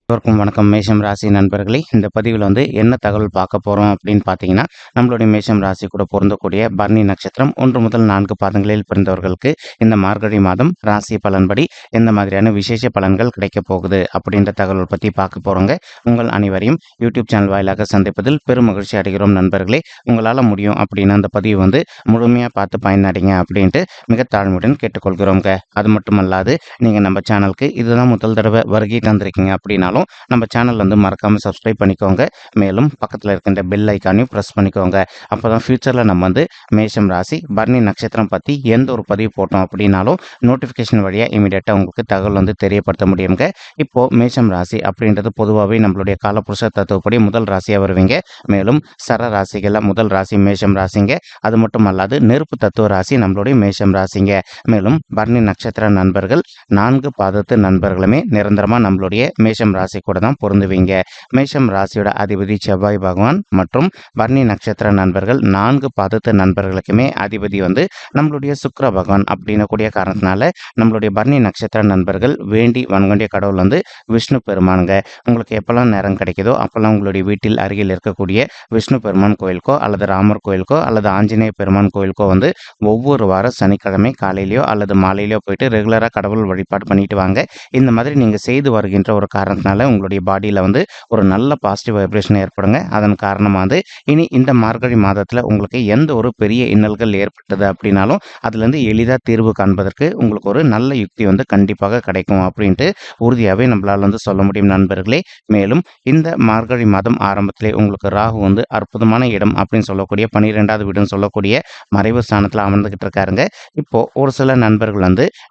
எல்லோருக்கும் வணக்கம். மேஷம் ராசி நண்பர்களே, இந்த பதிவில் என்ன தகவல் பார்க்க போகிறோம் அப்படின்னு பார்த்தீங்கன்னா, நம்மளுடைய மேஷம் ராசி கூட பொருந்தக்கூடிய பரணி நட்சத்திரம் 1 முதல் 4 பாதங்களில் பிறந்தவர்களுக்கு இந்த மார்கழி மாதம் ராசி பலன்படி எந்த மாதிரியான விசேஷ பலன்கள் கிடைக்கப் போகுது அப்படின்ற தகவல் பற்றி பார்க்க போகிறோங்க. உங்கள் அனைவரையும் யூடியூப் சேனல் வாயிலாக சந்திப்பதில் பெரும் மகிழ்ச்சி அடைகிறோம் நண்பர்களே. உங்களால் முடியும் அப்படின்னு அந்த பதிவு முழுமையாக பார்த்து பயனடைங்க அப்படின்ட்டு மிக தாழ்மையுடன் கேட்டுக்கொள்கிறோங்க. அது மட்டுமல்லாது நீங்கள் நம்ம சேனலுக்கு இதுதான் முதல் தடவை வருகை தந்திருக்கீங்க அப்படின்னாலும் நம்ம சேனல் மறக்காம சப்ஸ்கிரைப் பண்ணிக்கோங்க. மேலும் பக்கத்தில் இருக்கின்ற பெல் ஐக்கானையும் ப்ரெஸ் பண்ணிக்கோங்க. அப்போதான் ஃபியூச்சரில் நம்ம மேஷம் ராசி பரணி நட்சத்திரம் பற்றி எந்த ஒரு பதிவு போட்டோம் அப்படின்னாலும் நோட்டிஃபிகேஷன் வழியாக இமீடியட்டாக உங்களுக்கு தகவல் தெரியப்படுத்த முடியுங்க. இப்போது மேஷம் ராசி அப்படின்றது பொதுவாகவே நம்மளுடைய காலப்புருஷ தத்துவப்படி முதல் ராசியாக வருவீங்க. மேலும் சர ராசிகளில் முதல் ராசி மேஷம் ராசிங்க. அது மட்டும் அல்லாது நெருப்பு தத்துவ ராசி நம்மளுடைய மேஷம் ராசிங்க. மேலும் பரணி நட்சத்திர நண்பர்கள் 4 பாதத்து நண்பர்களுமே நிரந்தரமாக நம்மளுடைய மேஷம் ராசி கூட தான் பொருந்துவீங்க. மேஷம் ராசியோட அதிபதி செவ்வாய் பகவான் மற்றும் பரணி நட்சத்திர நண்பர்கள் 4 பாதத்து நண்பர்களுக்குமே அதிபதி நம்மளுடைய சுக்கிர பகவான் அப்படின்னு கூடிய காரணத்தினால நம்மளுடைய பரணி நட்சத்திர நண்பர்கள் வேண்டி வணங்கக்கூடிய கடவுள் விஷ்ணு பெருமானுங்க. உங்களுக்கு எப்பெல்லாம் நேரம் கிடைக்குதோ அப்பெல்லாம் உங்களுடைய வீட்டில் அருகில் இருக்கக்கூடிய விஷ்ணு பெருமான் கோயிலுக்கோ அல்லது ராமர் கோயிலுக்கோ அல்லது ஆஞ்சநேய பெருமான் கோயிலுக்கோ ஒவ்வொரு வாரம் சனிக்கிழமை காலையிலையோ அல்லது மாலையிலையோ போயிட்டு ரெகுலராக கடவுள் வழிபாடு பண்ணிட்டு வாங்க. இந்த மாதிரி நீங்கள் செய்து வருகின்ற ஒரு காரணத்தினால உங்களுடைய பாடியில் ஒரு நல்ல பாசிட்டிவ் வைப்ரேஷன் ஏற்படுங்க. அதன் காரணமாக இனி இந்த மார்கழி மாதத்தில் உங்களுக்கு எந்த ஒரு பெரிய இன்னல்கள் ஏற்பட்டது அப்படின்னாலும் அதுலேருந்து எளிதாக தீர்வு காண்பதற்கு உங்களுக்கு ஒரு நல்ல யுக்தி கண்டிப்பாக கிடைக்கும் அப்படின்ட்டு உறுதியாகவே நம்மளால் சொல்ல முடியும் நண்பர்களே. மேலும் இந்த மார்கழி மாதம் ஆரம்பத்திலே உங்களுக்கு ராகு அற்புதமான இடம் அப்படின்னு சொல்லக்கூடிய 12வது வீடுன்னு சொல்லக்கூடிய மறைவு ஸ்தானத்தில் அமர்ந்துகிட்டு இருக்காருங்க. இப்போ ஒரு சில நண்பர்கள்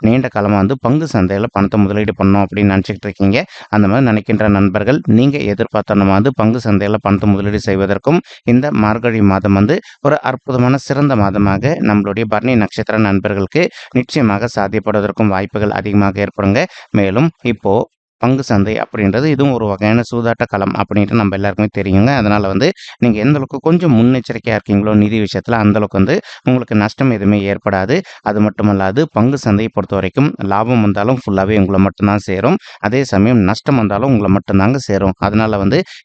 நீண்ட காலமாக பங்கு சந்தையில் பணத்தை முதலீடு பண்ணோம் அப்படின்னு நினச்சிக்கிட்டு இருக்கீங்க. அந்த மாதிரி நினைக்கின்ற நண்பர்கள் நீங்கள் எதிர்பார்த்த நம்ம பங்கு சந்தையில் பணத்தை முதலீடு செய்வதற்கும் இந்த மார்கழி மாதம் ஒரு அற்புதமான சிறந்த மாதமாக நம்மளுடைய பரணி நட்சத்திர நண்பர்களுக்கு நிச்சயமாக சாத்தியப்படுவதற்கும் வாய்ப்புகள் அதிகமாக ஏற்படுங்க. மேலும் இப்போ பங்கு சந்தை அப்படின்றது இதுவும் ஒரு வகையான சூதாட்ட களம் அப்படின்ட்டு நம்ம எல்லாருக்குமே தெரியுங்க. அதனால் நீங்கள் எந்த அளவுக்கு கொஞ்சம் முன்னெச்சரிக்கையாக இருக்கீங்களோ நிதி விஷயத்தில் அந்தளவுக்கு உங்களுக்கு நஷ்டம் எதுவுமே ஏற்படாது. அது மட்டுமல்லாது பங்கு சந்தையை பொறுத்த வரைக்கும் லாபம் வந்தாலும் ஃபுல்லாகவே உங்களை மட்டும்தான் சேரும். அதே சமயம் நஷ்டம் வந்தாலும் உங்களை மட்டும்தாங்க சேரும். அதனால்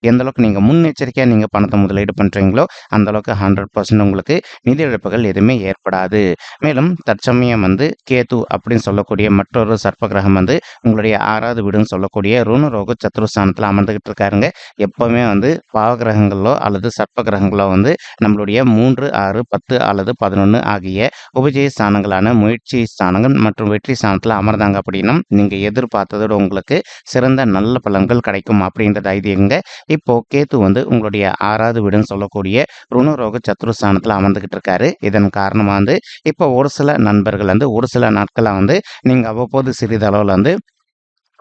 எந்த அளவுக்கு நீங்கள் முன்னெச்சரிக்கையாக நீங்கள் பணத்தை முதலீடு பண்ணுறீங்களோ அந்தளவுக்கு 100% உங்களுக்கு நிதி இழப்புகள் எதுவுமே ஏற்படாது. மேலும் தற்சமயம் கேது அப்படின்னு சொல்லக்கூடிய மற்றொரு சர்ப்ப கிரகம் உங்களுடைய 6வது வீடுன்னு சொல்லக்கூடிய ருணரோக சத்ருஸ்தானத்தில் அமர்ந்துகிட்டு இருக்காருங்க. எப்பவுமே பாவகிரகங்களோ அல்லது சர்ப்ப கிரகங்களோ நம்மளுடைய 3, 6, 10 அல்லது 11 ஆகிய உபஜய ஸ்தானங்களான முயற்சி ஸ்தானங்கள் மற்றும் வெற்றி ஸ்தானத்தில் அமர்ந்தாங்க அப்படின்னா நீங்க எதிர்பார்த்ததோட உங்களுக்கு சிறந்த நல்ல பலன்கள் கிடைக்கும் அப்படின்றது ஐதீகங்க. இப்போ கேத்து உங்களுடைய 6வது வீடுன்னு சொல்லக்கூடிய ருணரோக சத்ருஸ்தானத்தில் அமர்ந்துகிட்டு இருக்காரு. இதன் காரணமா இப்போ ஒரு சில நண்பர்கள் ஒரு சில நாட்களா நீங்க அவ்வப்போது சிறிதளவில்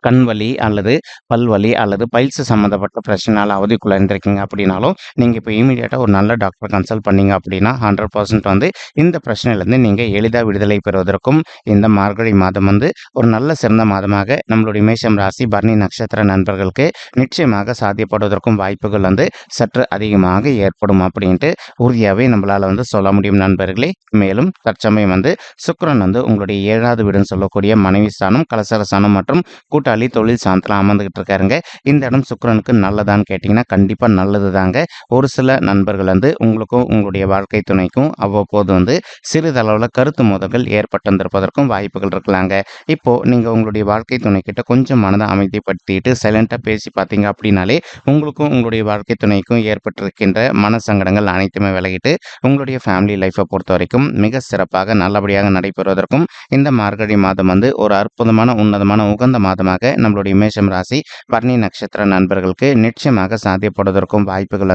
கண் வலி அல்லது பல்வலி அல்லது பைல்ஸ் சம்மந்தப்பட்ட பிரச்சனையால் அவதிக்குள்ளாயிருந்திருக்கீங்க அப்படின்னாலும் நீங்கள் இப்போ இமீடியட்டாக ஒரு நல்ல டாக்டரை கன்சல்ட் பண்ணீங்க அப்படின்னா 100% இந்த பிரச்சனையிலேருந்து நீங்கள் எளிதாக விடுதலை பெறுவதற்கும் இந்த மார்கழி மாதம் ஒரு நல்ல சிறந்த மாதமாக நம்மளுடைய மேஷம் ராசி பரணி நட்சத்திர நண்பர்களுக்கு நிச்சயமாக சாத்தியப்படுவதற்கும் வாய்ப்புகள் சற்று அதிகமாக ஏற்படும் அப்படின்ட்டு உறுதியாகவே நம்மளால் சொல்ல முடியும் நண்பர்களே. மேலும் தற்சமயம் சுக்கிரன் உங்களுடைய 7வது வீடுன்னு சொல்லக்கூடிய மனைவி ஸ்தானம், கலசர ஸ்தானம் மற்றும் கூட்டாளி தொழில் சாந்தத்தில் அமர்ந்துகிட்டு இருக்காருங்க. இந்த இடம் சுக்கிரனுக்கு நல்லதான்னு கேட்டிங்கன்னா கண்டிப்பாக நல்லது தாங்க. ஒரு சில நண்பர்கள் உங்களுக்கும் உங்களுடைய வாழ்க்கை துணைக்கும் அவ்வப்போது சிறிதளவில் கருத்து மோதல்கள் ஏற்பட்டிருப்பதற்கும் வாய்ப்புகள் இருக்கலாங்க. இப்போது நீங்கள் உங்களுடைய வாழ்க்கை துணைக்கிட்ட கொஞ்சம் மனதை அமைதிப்படுத்திட்டு சைலண்ட்டாக பேசி பார்த்தீங்க அப்படின்னாலே உங்களுக்கும் உங்களுடைய வாழ்க்கை துணைக்கும் ஏற்பட்டிருக்கின்ற மன சங்கடங்கள் அனைத்துமே விலகிட்டு உங்களுடைய ஃபேமிலி லைஃப்பை பொறுத்த வரைக்கும் மிக சிறப்பாக நல்லபடியாக நடைபெறுவதற்கும் இந்த மார்கழி மாதம் ஒரு அற்புதமான உன்னதமான உகந்த மாதமாக நம்மளுடைய மேஷம் ராசி பரணி நட்சத்திர நண்பர்களுக்கு நிச்சயமாக சாத்தியப்படுவதற்கும் வாய்ப்புகள்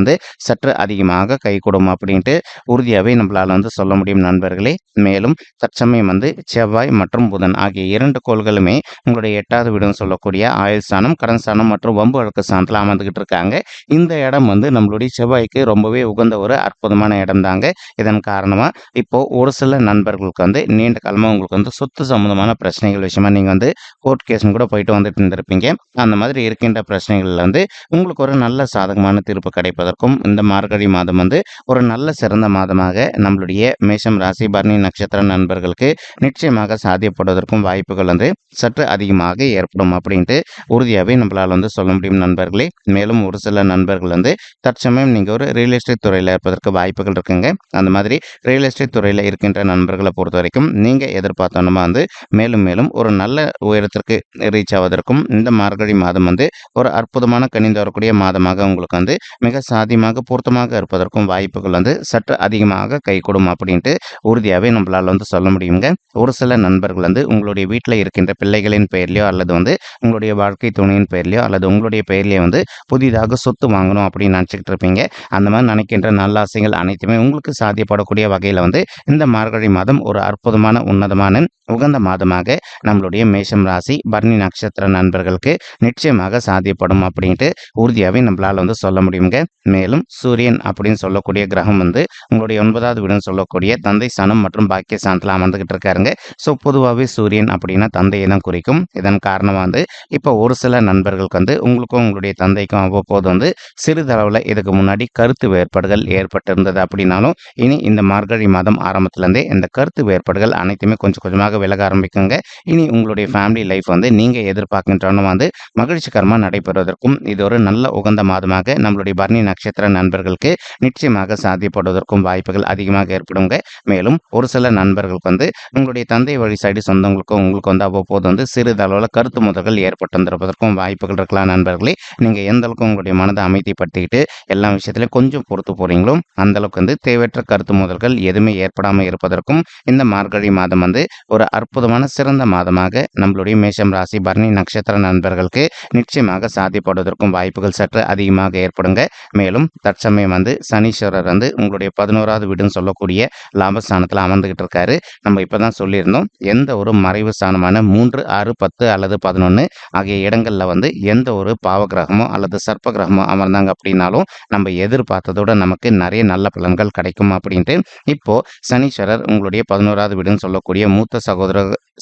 சற்று அதிகமாக கைகூடும் அப்படின்ட்டு உறுதியாகவே நம்மளால் சொல்ல முடியும் நண்பர்களே. மேலும் தற்சமயம் செவ்வாய் மற்றும் புதன் ஆகிய 2 கோள்களுமே உங்களுடைய 8வது வீடுன்னு சொல்லக்கூடிய ஆயுள் ஸ்தானம், கடன் ஸ்தானம் மற்றும் வம்பு வழக்கு ஸ்தானத்தில் அமர்ந்துகிட்டு இருக்காங்க. இந்த இடம் நம்மளுடைய செவ்வாய்க்கு ரொம்பவே உகந்த ஒரு அற்புதமான இடம் தாங்க. இதன் காரணமா இப்போ ஒரு சில நண்பர்களுக்கு நீண்ட காலமாக உங்களுக்கு சொத்து சம்பந்தமான பிரச்சனைகள் விஷயமா நீங்கள் கோர்ட் கேஸ்ன்னு கூட போயிட்டு வந்துட்டு இருந்திருப்பீங்க. அந்த மாதிரி இருக்கின்ற பிரச்சனைகள்ல வந்து உங்களுக்கு ஒரு நல்ல சாதகமான தீர்ப்பு கிடைப்பதற்கும் இந்த மார்கழி மாதம் வந்து ஒரு நல்ல சிறந்த மாதமாக நம்மளுடைய மேஷம் ராசி பரணி நட்சத்திர நண்பர்களுக்கு நிச்சயமாக சாத்தியப்படுவதற்கும் வாய்ப்புகள் வந்து சற்று அதிகமாக ஏற்படும் அப்படின்ட்டு உறுதியாகவே நம்மளால் வந்து சொல்ல முடியும் நண்பர்களே. மேலும் ஒரு சில நண்பர்கள் வந்து தற்சமயம் நீங்கள் ஒரு ரியல் எஸ்டேட் துறையில் இருப்பதற்கு வாய்ப்புகள் இருக்குங்க. அந்த மாதிரி ரியல் எஸ்டேட் துறையில் இருக்கின்ற நண்பர்களை பொறுத்த வரைக்கும் நீங்கள் எதிர்பார்த்தோன்னா வந்து மேலும் மேலும் ஒரு நல்ல உயரத்திற்கு ரீச் ஆவதற்கும் இந்த மார்கழி மாதம் வந்து ஒரு அற்புதமான கனிந்து வரக்கூடிய மாதமாக உங்களுக்கு வந்து மிக சாத்தியமாக பொருத்தமாக இருப்பதற்கும் வாய்ப்புகள் வந்து சற்று அதிகமாக கைகூடும் அப்படின்ட்டு உறுதியாகவே நம்மளால் வந்து சொல்ல முடியுங்க. ஒரு சில நண்பர்கள் வந்து உங்களுடைய வீட்டில் இருக்கின்ற பிள்ளைகளின் பெயர்லையோ அல்லது வந்து உங்களுடைய வாழ்க்கை துணையின் பெயர்லையோ அல்லது உங்களுடைய பெயர்லையோ வந்து புதிதாக சொத்து வாங்கணும் அப்படின்னு நினச்சிக்கிட்டு இருப்பீங்க. அந்த மாதிரி நினைக்கின்ற நல்ல ஆசைகள் அனைத்துமே உங்களுக்கு சாத்தியப்படக்கூடிய வகையில் வந்து இந்த மார்கழி மாதம் ஒரு அற்புதமான உன்னதமான உகந்த மாதமாக நம்மளுடைய மேஷம் ராசி பரணி நட்சத்திர நண்பர்களுக்கு நிச்சயமாக சாத்தியப்படும் அப்படின்ட்டு உறுதியாகவே நம்மளால் வந்து சொல்ல முடியுங்க. மேலும் சூரியன் அப்படின்னு சொல்லக்கூடிய கிரகம் வந்து உங்களுடைய 9வது வீடுன்னு சொல்லக்கூடிய தந்தை ஸ்தானம் மற்றும் பாக்கிய ஸ்தானத்தில் அமர்ந்துகிட்டு இருக்காருங்க. ஸோ பொதுவாகவே சூரியன் அப்படின்னா தந்தையை தான் குறிக்கும். இதன் காரணமாக வந்து இப்போ ஒரு சில நண்பர்களுக்கு வந்து உங்களுக்கும் உங்களுடைய தந்தைக்கும் அவ்வப்போது வந்து சிறிதளவில் இதுக்கு முன்னாடி கருத்து வேறுபாடுகள் ஏற்பட்டிருந்தது அப்படின்னாலும் இனி இந்த மார்கழி மாதம் ஆரம்பத்திலேருந்தே இந்த கருத்து வேறுபாடுகள் அனைத்துமே கொஞ்சம் கொஞ்சமாக விலக ஆரம்பிக்குங்க. இனி உங்களுடைய ஃபேமிலி லைஃப் வந்து நீங்கள் எதிர்பார்க்கின்றன வந்து மகிழ்ச்சிகரமாக நடைபெறுவதற்கும் இது ஒரு நல்ல உகந்த மாதமாக நம்மளுடைய பரணி நட்சத்திர நண்பர்களுக்கு நிச்சயமாக சாத்தியப்படுவதற்கும் வாய்ப்புகள் அதிகமாக ஏற்படுங்க. மேலும் ஒரு சில நண்பர்களுக்கு வந்து உங்களுடைய தந்தை வழி சைடு சொந்தங்களுக்கும் உங்களுக்கு வந்து அவ்வப்போது வந்து சிறிதளவில் கருத்து முதல்கள் ஏற்பட்டு வந்திருப்பதற்கும் வாய்ப்புகள் இருக்கலாம் நண்பர்களே. நீங்கள் எந்த அளவுக்கு உங்களுடைய மனதை அமைதிப்படுத்திக்கிட்டு எல்லா விஷயத்திலையும் கொஞ்சம் பொறுத்து போகிறீங்களோ அந்த அளவுக்கு வந்து தேவையற்ற கருத்து முதல்கள் எதுவுமே ஏற்படாமல் இருப்பதற்கும் இந்த மார்கழி மாதம் வந்து ஒரு அற்புதமான சிறந்த மாதமாக நம்மளுடைய மேஷம் ராசி பரணி நட்சத்திர நண்பர்களுக்கு நிச்சயமாக சாத்தியப்படுவதற்கும் வாய்ப்புகள் சற்று அதிகமாக ஏற்படுங்க. மேலும் தற்சமயம் வந்து சனீஸ்வரர் வந்து உங்களுடைய 11வது வீடுன்னு சொல்லக்கூடிய லாபஸ்தானத்தில் அமர்ந்துகிட்டு இருக்காரு. நம்ம இப்பதான் சொல்லியிருந்தோம், எந்த ஒரு மறைவு ஸ்தானமான 3, 6, 10 அல்லது 11 ஆகிய இடங்கள்ல வந்து எந்த ஒரு பாவ கிரகமோ அல்லது சர்ப்ப கிரகமோ அமர்ந்தாங்க அப்படின்னாலும் நம்ம எதிர்பார்த்ததோட நமக்கு நிறைய நல்ல பலன்கள் கிடைக்கும் அப்படின்ட்டு இப்போ சனீஸ்வரர் உங்களுடைய 11வது வீடுன்னு சொல்லக்கூடிய மூத்த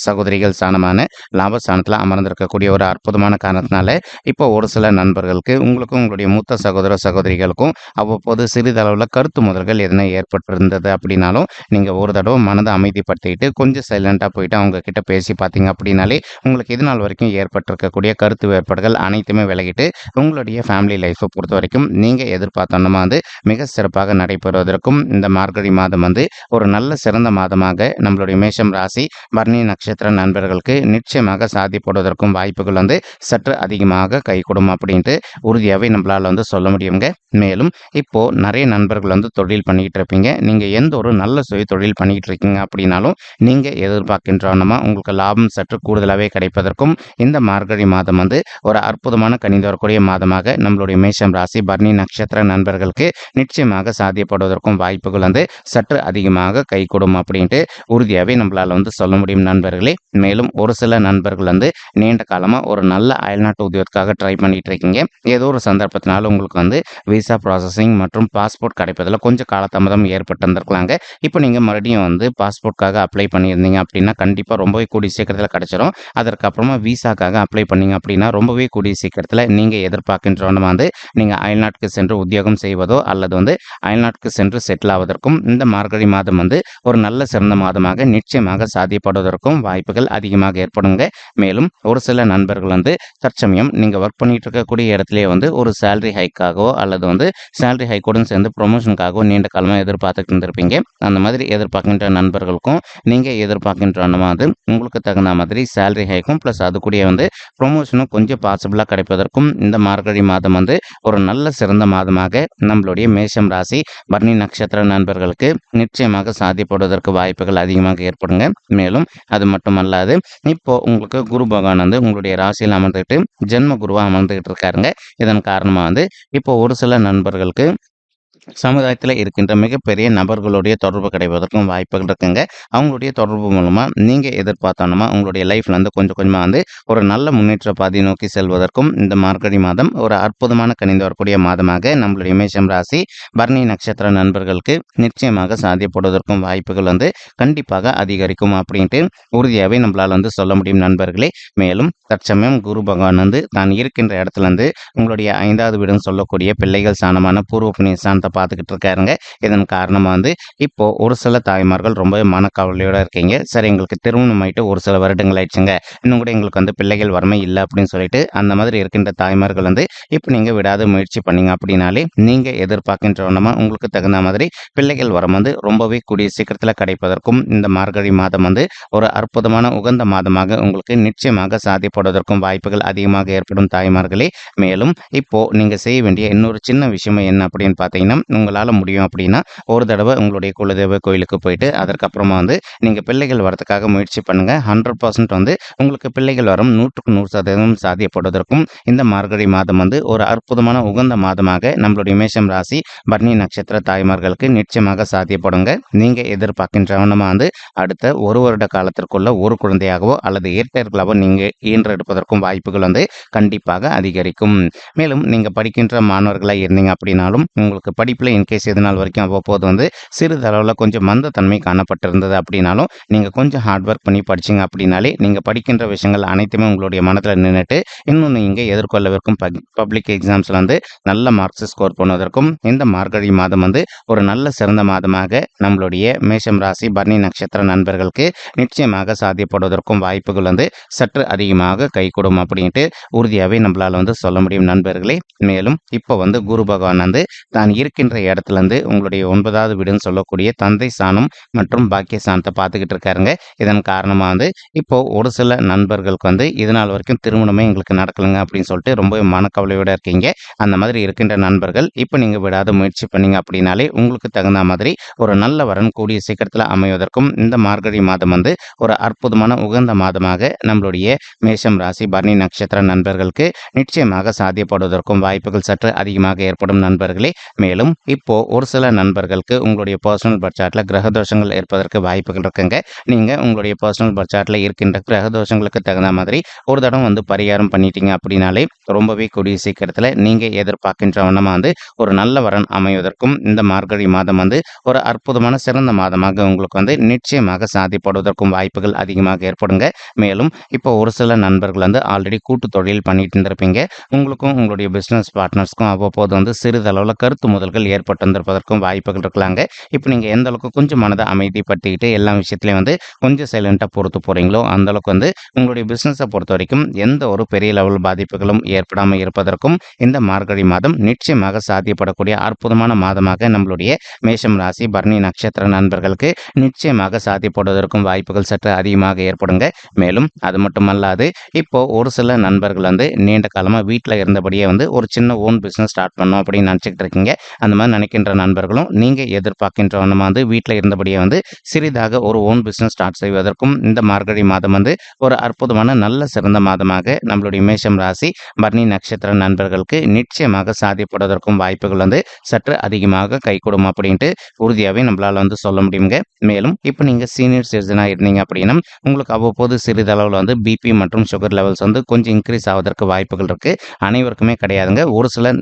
சகோதரிகள் ஸ்தானமான லாபஸ்தானத்தில் அமர்ந்திருக்கக்கூடிய ஒரு அற்புதமான காரணத்தினால இப்போ ஒரு சில நண்பர்களுக்கு உங்களுக்கும் உங்களுடைய மூத்த சகோதரிகளுக்கும் அவ்வப்போது சிறிதளவில் கருத்து முதல்கள் எதனா ஏற்பட்டிருந்தது அப்படின்னாலும் நீங்கள் ஒரு தடவை மனதை அமைதிப்படுத்திக்கிட்டு கொஞ்சம் சைலண்டாக போயிட்டு அவங்க கிட்ட பேசி பார்த்தீங்க அப்படின்னாலே உங்களுக்கு இது நாள் வரைக்கும் ஏற்பட்டிருக்கக்கூடிய கருத்து வேறுபாடுகள் அனைத்துமே விலகிட்டு உங்களுடைய ஃபேமிலி லைஃப்பை பொறுத்த வரைக்கும் நீங்கள் எதிர்பார்த்தோன்னா வந்து மிக சிறப்பாக நடைபெறுவதற்கும் இந்த மார்கழி மாதம் வந்து ஒரு நல்ல சிறந்த மாதமாக நம்மளுடைய மேஷம் ராசி பரணி நட்சத்திர நண்பர்களுக்கு நிச்சயமாக சாத்தியப்படுவதற்கும் வாய்ப்புகள் வந்து சற்று அதிகமாக கைகூடும் அப்படின்ட்டு உறுதியாகவே நம்மளால் வந்து சொல்ல முடியுங்க. மேலும் இப்போ நிறைய நண்பர்கள் வந்து தொழில் பண்ணிக்கிட்டு இருப்பீங்க. நீங்கள் எந்த ஒரு நல்ல சுய தொழில் பண்ணிக்கிட்டு இருக்கீங்க அப்படின்னாலும் நீங்கள் எதிர்பார்க்கின்றோன்னா உங்களுக்கு லாபம் சற்று கூடுதலாகவே கிடைப்பதற்கும் இந்த மார்கழி மாதம் வந்து ஒரு அற்புதமான கனிந்து வரக்கூடிய மாதமாக நம்மளுடைய மேஷம் ராசி பரணி நட்சத்திர நண்பர்களுக்கு நிச்சயமாக சாத்தியப்படுவதற்கும் வாய்ப்புகள் வந்து சற்று அதிகமாக கைகூடும் அப்படின்ட்டு உறுதியாகவே நம்மளால் வந்து சொல்ல முடியும் நண்பர்களே. மேலும் ஒரு சில நண்பர்கள் வந்து நீண்ட காலமாக ஒரு நல்ல அயல்நாட்டு உத்தியோகத்துக்காக ட்ரை பண்ணிட்டு இருக்கீங்க. ஏதோ ஒரு சந்தர்ப்பத்தினால உங்களுக்கு வந்து விசா ப்ராசஸிங் மற்றும் பாஸ்போர்ட் கிடைப்பதில் கொஞ்சம் காலதாமதம் ஏற்பட்டு இருந்திருக்கலாங்க. இப்போ நீங்கள் மறுபடியும் வந்து பாஸ்போர்ட்காக அப்ளை பண்ணியிருந்தீங்க அப்படின்னா கண்டிப்பாக ரொம்பவே கூடிய சீக்கிரத்தில் கிடைச்சிரும். அதற்கப்புறமா விசாக்காக அப்ளை பண்ணீங்க அப்படின்னா ரொம்பவே கூடிய சீக்கிரத்தில் நீங்கள் எதிர்பார்க்கின்றோன்னு வந்து நீங்கள் அயல்நாட்டுக்கு சென்று உத்தியோகம் செய்வதோ அல்லது வந்து அயல்நாட்டுக்கு சென்று செட்டில் ஆவதற்கும் இந்த மார்கழி மாதம் வந்து ஒரு நல்ல சிறந்த மாதமாக நிச்சயமாக சாத்தியப்படுவதற்கும் வாய்ப்புகள் அதிகமாக ஏற்படுங்க. மேலும் ஒரு சில நண்பர்கள் வந்து தற்சமயம் நீங்கள் ஒர்க் பண்ணிட்டு இருக்கக்கூடிய இடத்துலேயே வந்து ஒரு சேலரி ஹைக்காகவோ அல்லது வந்து சேலரி ஹைக்கோடும் சேர்ந்து ப்ரொமோஷனுக்காகவும் நீண்ட காலமாக எதிர்பார்த்துட்டு இருந்திருப்பீங்க. அந்த மாதிரி எதிர்பார்க்கின்ற நண்பர்களுக்கும் நீங்கள் எதிர்பார்க்கின்ற மாதிரி உங்களுக்கு தகுந்த மாதிரி சேலரி ஹைக்கும் ப்ளஸ் அது கூட வந்து ப்ரொமோஷனும் கொஞ்சம் பாசிபிளாக கிடைப்பதற்கும் இந்த மார்கழி மாதம் வந்து ஒரு நல்ல சிறந்த மாதமாக நம்மளுடைய மேஷம் ராசி பரணி நட்சத்திர நண்பர்களுக்கு நிச்சயமாக சாத்தியப்படுவதற்கு வாய்ப்புகள் அதிகமாக ஏற்படுங்க. மேலும் அது மட்டுமல்லாது இப்போ உங்களுக்கு குரு பகவான் வந்து உங்களுடைய ராசியில் அமர்ந்துக்கிட்டு ஜென்ம குருவாக அமர்ந்துக்கிட்டு இருக்காருங்க. இதன் காரணமாக வந்து இப்போ ஒரு சில நண்பர்களுக்கு சமுதாயத்துல இருக்கின்ற மிகப்பெரிய நபர்களுடைய தொடர்பு கிடைப்பதற்கும் வாய்ப்புகள் இருக்குங்க. அவங்களுடைய தொடர்பு மூலமா நீங்க எதிர்பார்த்தோனமா உங்களுடைய லைஃப்ல வந்து கொஞ்சம் கொஞ்சமா வந்து ஒரு நல்ல முன்னேற்ற பாதை நோக்கி செல்வதற்கும் இந்த மார்கழி மாதம் ஒரு அற்புதமான கனிந்து வரக்கூடிய மாதமாக நம்மளுடைய மேஷம் ராசி, பரணி நட்சத்திர நண்பர்களுக்கு நிச்சயமாக சாத்தியப்படுவதற்கும் வாய்ப்புகள் வந்து கண்டிப்பாக அதிகரிக்கும் அப்படின்ட்டு உறுதியாவே நம்மளால வந்து சொல்ல முடியும் நண்பர்களே. மேலும் தற்சமயம் குரு பகவான் வந்து தான் இருக்கின்ற இடத்துல இருந்து உங்களுடைய 5வது வீடுன்னு சொல்லக்கூடிய பிள்ளைகள் ஸ்தானமான பூர்வ புண்ணிய ஸ்தானத்த பார்த்துக்கிட்டு இருக்காருங்க. இதன் காரணமா வந்து இப்போ ஒரு சில தாய்மார்கள் ரொம்பவே மனக்கவலையோட இருக்கீங்க. சரி, எங்களுக்கு திருமணம் ஆயிட்டு ஒரு சில வருடங்கள் ஆயிடுச்சுங்க. இன்னும் கூட எங்களுக்கு வந்து பிள்ளைகள் வறுமை இல்ல அப்படின்னு சொல்லிட்டு அந்த மாதிரி இருக்கின்ற தாய்மார்கள் வந்து இப்ப நீங்க விடாத முயற்சி பண்ணீங்க அப்படின்னாலே நீங்க எதிர்பார்க்கின்ற வண்ணமா உங்களுக்கு தகுந்த மாதிரி பிள்ளைகள் வரம் வந்து ரொம்பவே கூடிய சீக்கிரத்துல கிடைப்பதற்கும் இந்த மார்கழி மாதம் வந்து ஒரு அற்புதமான உகந்த மாதமாக உங்களுக்கு நிச்சயமாக சாத்தியப்படுவதற்கும் வாய்ப்புகள் அதிகமாக ஏற்படும் தாய்மார்களே. மேலும் இப்போ நீங்க செய்ய வேண்டிய இன்னொரு சின்ன விஷயம் என்ன அப்படின்னு பார்த்தீங்கன்னா, உங்களால முடியும் அப்படின்னா ஒரு தடவை உங்களுடைய குலதெய்வ கோயிலுக்கு போயிட்டு அதற்கப்புறமா வந்து நீங்க பிள்ளைகள் வரதுக்காக முயற்சி பண்ணுங்க. 100% வந்து உங்களுக்கு பிள்ளைகள் வரம் 100க்கு 100% சாத்தியப்படுவதற்கும் இந்த மார்கழி மாதம் வந்து ஒரு அற்புதமான உகந்த மாதமாக நம்மளுடைய மேஷம் ராசி, பரணி நட்சத்திர தாய்மார்களுக்கு நிச்சயமாக சாத்தியப்படுங்க. நீங்க எதிர்பார்க்கின்ற வண்ணமா வந்து அடுத்த ஒரு வருட காலத்திற்குள்ள ஒரு குழந்தையாகவோ அல்லது இரட்டையர்களாவோ நீங்க ஈன்றெடுப்பதற்கும் வாய்ப்புகள் வந்து கண்டிப்பாக அதிகரிக்கும். மேலும் நீங்க படிக்கின்ற மாணவர்களா இருந்தீங்க அப்படின்னாலும் உங்களுக்கு படிப்புல இன்கேஸ் இது நாள் வரைக்கும் அவ்வப்போது வந்து சிறிதளவுல கொஞ்சம் மந்தத்தன்மை காணப்பட்டிருந்தது அப்படின்னாலும் நீங்க கொஞ்சம் ஹார்ட் ஒர்க் பண்ணி படிச்சீங்க அப்படின்னாலே நீங்க படிக்கின்ற விஷயங்கள் அனைத்துமே உங்களுடைய மனதுல நின்னுட்டு இன்னும் நீங்க எதிர்கொள்ளவிருக்கும் பப்ளிக் எக்ஸாம்ஸ்ல வந்து நல்ல மார்க்ஸ் ஸ்கோர் பண்ணுவதற்கும் இந்த மார்கழி மாதம் வந்து ஒரு நல்ல சிறந்த மாதமாக நம்மளுடைய மேஷம் ராசி, பரணி நட்சத்திர நண்பர்களுக்கு நிச்சயமாக சாத்தியப்படுவதற்கும் வாய்ப்புகள் வந்து சற்று அதிகமாக கைகூடும் அப்படின்ட்டு உறுதியாவே நம்மளால வந்து சொல்ல முடியும் நண்பர்களே. மேலும் இப்போ வந்து குரு பகவான் வந்து தான் இருக்கின்ற இடத்துல இருந்து உங்களுடைய 9வது வீடுன்னு சொல்லக்கூடிய தந்தை ஸ்தானம் மற்றும் பாக்கிய ஸ்தானத்தை பார்த்துக்கிட்டு இருக்காருங்க. இதன் காரணமா வந்து இப்போ ஒரு சில நண்பர்களுக்கு வந்து இது நாள் வரைக்கும் திருமணமே எங்களுக்கு நடக்கலைங்க அப்படின்னு சொல்லிட்டு ரொம்ப மனக்கவலையோட இருக்கீங்க. அந்த மாதிரி இருக்கின்ற நண்பர்கள் இப்போ நீங்க விடாத முயற்சி பண்ணீங்க அப்படின்னாலே உங்களுக்கு தகுந்த மாதிரி ஒரு நல்ல வரன் கூடிய சீக்கிரத்தில் அமைவதற்கும் இந்த மார்கழி மாதம் வந்து ஒரு அற்புதமான உகந்த மாதமாக நம்மளுடைய மேஷம் ராசி, பரணி நட்சத்திர நண்பர்களுக்கு நிச்சயமாக சாத்தியப்படுவதற்கும் வாய்ப்புகள் சற்று அதிகமாக ஏற்படும் நண்பர்களே. மேலும் இப்போ ஒரு சில நண்பர்களுக்கு உங்களுடைய பர்சனல் பட்ஜெட்ல கிரக தோஷங்கள் ஏற்பதற்கு வாய்ப்புகள் இருக்குங்க. நீங்க உங்களுடைய பர்சனல் பட்ஜெட்ல இருக்கின்ற கிரக தோஷங்களுக்கு தகுந்த மாதிரி ஒரு தடவை வந்து பரிகாரம் பண்ணிட்டீங்க அப்படின்னாலே ரொம்பவே கூடிய சீக்கிரத்துல நீங்க எதிர்பார்க்கின்ற வண்ணமா வந்து ஒரு நல்ல வரன் அமைவதற்கும் இந்த மார்கழி மாதம் வந்து ஒரு அற்புதமான சிறந்த மாதமாக உங்களுக்கு வந்து நிச்சயமாக சாத்தியப்படுவதற்கும் வாய்ப்புகள் அதிகமாக ஏற்படுங்க. மேலும் இப்போ ஒரு சில நண்பர்கள் வந்து ஆல்ரெடி கூட்டு தொழில் பண்ணிட்டு இருந்திருப்பீங்க. உங்களுக்கும் உங்களுடைய பிசினஸ் பார்ட்னர்ஸ்க்கும் அவ்வப்போது வந்து சிறிதளவுல கருத்து முதல்கள் ஏற்பட்டு இருந்திருப்பதற்கும் வாய்ப்புகள் இருக்கலாங்க. இப்போ நீங்க எந்த அளவுக்கு கொஞ்சம் மனதை அமைதிப்படுத்திக்கிட்டு எல்லா விஷயத்திலையும் வந்து கொஞ்சம் சைலண்டா பொறுத்து போறீங்களோ அந்த அளவுக்கு வந்து உங்களுடைய பிசினஸை பொறுத்த வரைக்கும் எந்த ஒரு பெரிய லெவல் பாதிப்புகளும் ஏற்படாமல் இருப்பதற்கும் இந்த மார்கழி மாதம் நிச்சயமாக சாத்தியப்படக்கூடிய அற்புதமான மாதமாக நம்மளுடைய மேஷம் ராசி, பரணி நட்சத்திர நண்பர்களுக்கு நிச்சயமாக சாத்தியப்படுவதற்கும் வாய்ப்புகள் சற்று அதிகமாக ஏற்படுங்க. மேலும் அது மட்டுமல்லாது இப்போ ஒரு சில நண்பர்கள் வந்து நீண்ட காலமா வீட்டில் இருந்தபடியே வந்து ஒரு சின்ன ஓன் பிசினஸ் ஸ்டார்ட் பண்ணோம் அப்படின்னு நினைச்சுக்கிட்டு இருக்கீங்க. அந்த மாதிரி நினைக்கின்ற நண்பர்களும் நீங்க எதிர்பார்க்கின்ற வண்ணமா வந்து வீட்டில் இருந்தபடியே வந்து சிறிதாக ஒரு ஓன் பிசினஸ் ஸ்டார்ட் செய்வதற்கும் இந்த மார்கழி மாதம் வந்து ஒரு அற்புதமான நல்ல சிறந்த மாதமாக நம்மளுடைய மேஷம் ராசி, பரணி நட்சத்திர நண்பர்களுக்கு நிச்சயமாக சாத்தியப்படுவதற்கும் வாய்ப்புகள் வந்து சற்று அதிகமாக கைகூடும் அப்படின்ட்டு உறுதியாகவே நம்மளால வந்து சொல்ல முடியுங்க. மேலும் இப்போ நீங்க சீனியர் சிட்டிசனா இருந்தீங்க அப்படின்னா உங்களுக்கு அவ்வப்போது சிறிதளவில் வந்து பிபி மற்றும் சுகர் லெவல்ஸ் வந்து கொஞ்சம் இன்க்ரீஸ் ஆவதற்கு வாய்ப்புகள் இருக்கு. அனைவருக்குமே கிடையாதுங்க. ஒரு சில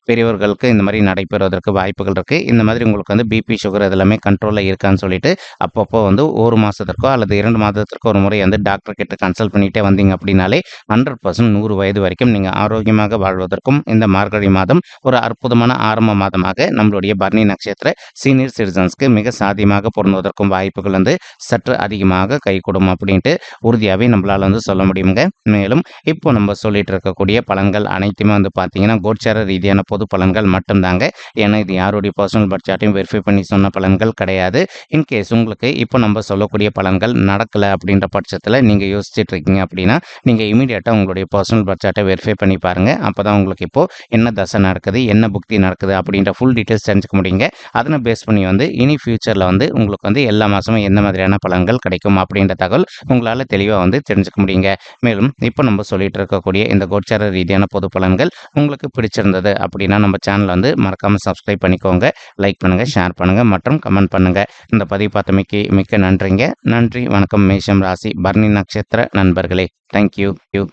பெரியவர்களுக்கு இந்த மாதிரி நடைபெறுவதற்கு வாய்ப்புகள் இருக்கு. இந்த மாதிரி உங்களுக்கு வந்து பிபி, சுகர் இதெல்லாமே கண்ட்ரோல்ல இருக்கான்னு சொல்லிட்டு அப்பப்போ வந்து 1 மாசத்திற்கோ அல்லது 2 மாதத்திற்கோ ஒரு முறை வந்து டாக்டர் கிட்ட கன்சல்ட் பண்ணிட்டே வந்தீங்க அப்படின்னாலே 100% 100 வயது வரைக்கும் நீங்க ஆரோக்கியமாக வாழ்வதற்கும் இந்த மார்கழி மாதம் ஒரு அற்புதமான ஆரம்ப மாதமாக நம்மளுடைய பரணி நட்சத்திர சீனியர் சிட்டிசன்ஸ்க்கு மிக சாத்தியமாக பொருந்துவதற்கும் வாய்ப்புகள் வந்து சற்று அதிகமாக கைகூடும் அப்படின்ட்டு உறுதியாகவே நம்மளால வந்து சொல்ல முடியுங்க. மேலும் இப்போ நம்ம சொல்லிட்டு இருக்கக்கூடிய பலன்கள் அனைத்துமே வந்து பார்த்தீங்கன்னா கோச்சார ரீதியான பொது பலன்கள் மட்டும்தாங்க. ஏன்னா இது யாருடைய பர்சனல் பட்ஜெட்டையும் வெரிஃபை பண்ணி சொன்ன பலன்கள் கிடையாது. இன்கேஸ் உங்களுக்கு இப்போ நம்ம சொல்லக்கூடிய பலன்கள் நடக்கல அப்படின்ற பட்சத்தில் நீங்க யோசிச்சுட்டு இருக்கீங்க அப்படின்னா நீங்க இமீடியட்டா உங்களுடைய பர்சனல் பட்ஜெட்டை வெரிஃபை பண்ணி பாருங்க. அப்பதான் உங்களுக்கு இப்போ என்ன தசை நடக்குது, என்ன புக்தி நடக்குது அப்படின்ற ஃபுல் டீட்டெயில்ஸ் தெரிஞ்சுக்க முடியுங்க. அதனை பேஸ் பண்ணி வந்து இனி ஃபியூச்சர்ல வந்து உங்களுக்கு வந்து எல்லா மாசமும் எந்த மாதிரியான பலன்கள் கிடைக்கும் அப்படின்ற தகவல் உங்களால தெளிவா வந்து தெரிஞ்சுக்க முடியுங்க. மேலும் இப்போ நம்ம சொல்லிட்டு இருக்கக்கூடிய இந்த கோச்சார ரீதியான பொது பலன்கள் உங்களுக்கு பிடிச்சிருந்தது அப்படி அப்படின்னா நம்ம சேனலை வந்து மறக்காமல் சப்ஸ்கிரைப் பண்ணிக்கோங்க. லைக் பண்ணுங்கள், ஷேர் பண்ணுங்கள் மற்றும் கமெண்ட் பண்ணுங்கள். இந்த பதிவு பார்த்தமைக்கு மிக்க நன்றிங்க. நன்றி, வணக்கம். மேஷம் ராசி பரணி நட்சத்திர நண்பர்களே. தேங்க்யூ.